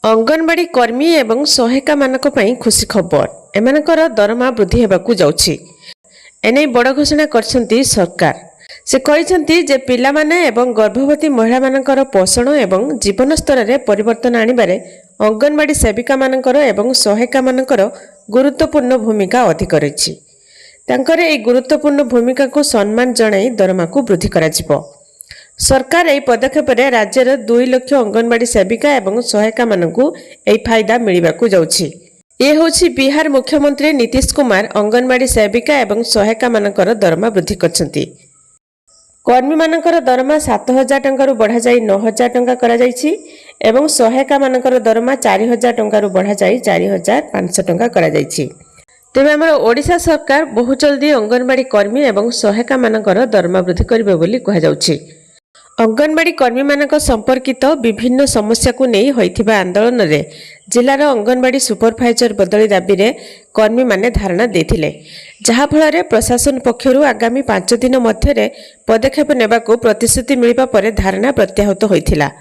अंगनवाड़ी कर्मी एवं सहायिका मानक पई खुशी खबर एमानकर दरमा वृद्धि हेबाकू जाउछि। एने बड़ घोषणा करछंती सरकार। से कहिसंती जे पिला माने एवं गर्भवती महिला मानकर पोषण एवं जीवन स्तर रे परिवर्तन आनिबारे अंगनवाड़ी सेविका मानकर एवं सहायिका मानकर गुरुत्वपूर्ण भूमिका अधिक रहिछि। तांकर एई गुरुत्वपूर्ण भूमिका को सम्मान जणाई दरमा को वृद्धि कराजिबो। सरकार एई पदक्षेप रे राज्यर 2 लाख अंगनवाड़ी सेविका एवं सहायिका मानकू एई फायदा मिलिबाकू जाउछि। ए होछि बिहार मुख्यमंत्री नीतीश कुमार अंगनवाड़ी सेविका एवं सहायिका मानकर दरमा वृद्धि करछंती। कर्मी मानकर दरमा 7,000 टंका बढ़ा जाई 9,000 टंका करा जाईछि एवं सहायिका मानकर दरमा 4,000 टंका बढ़ा जाई 4,500 टंका करा जाईछि। तेबे हमर ओडिशा सरकार बहुत जल्दी अंगनवाड़ी कर्मी एवं सहायिका मानकर दरमा वृद्धि करिवे बोली कहा जाउछि। अंगनवाड़ी कर्मी मानक संपर्कित विभिन्न समस्या को नहीं होइथिबा आंदोलन रे जिलार अंगनवाड़ी सुपरभाइजर बदली दाबी रे कर्मी माने धारणा देथिले, जहा फल प्रशासन पक्षरु आगामी 5 दिन मध्य पदक्षेप नेबाकू प्रतिश्रुति मिलिबा परे धारणा प्रत्याहृत होइथिला।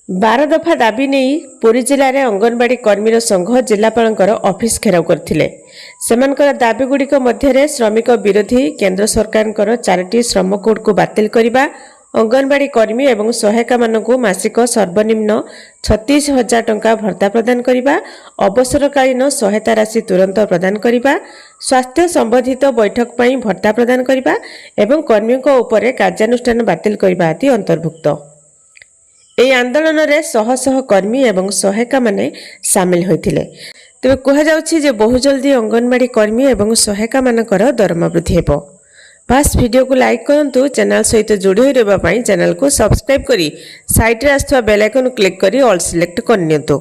12 दफा दाबी नहीं पुरी जिले में अंगनवाड़ी कर्मीर संघ जिलापालंकर ऑफिस घेराव करथिले। सेमानकर दाबी गुड़िक मध्य श्रमिक विरोधी केंद्र सरकार 4टी श्रम कोड को बातिल करबा, अंगनवाड़ी कर्मी एवं सहायिका मानकू मासिक सर्वनिम्न 36,000 टंका भत्ता प्रदान करिबा, अवसरकालीन सहायता राशि तुरंत प्रदान करिबा, स्वास्थ्य संबंधित बैठक पई भत्ता प्रदान करिबा एवं कर्मी को ऊपर कार्यानुष्ठान बातिल करिबा आदि अंतर्भुक्त। एई आंदोलन रे शह शह कर्मी एवं सहायिका माने शामिल होइथिले। तेबे कहा जाउछि जे बहु जल्दी अंगनवाड़ी कर्मी एवं सहायिका मानकर दरमा वृद्धि हेबो। बस वीडियो को लाइक करंतु, चैनल सहित जोड़ी रहबा पई चैनल को सब्सक्राइब करी साइड रे आस्थवा बेल आइकन क्लिक करी ऑल सिलेक्ट करनियंतु।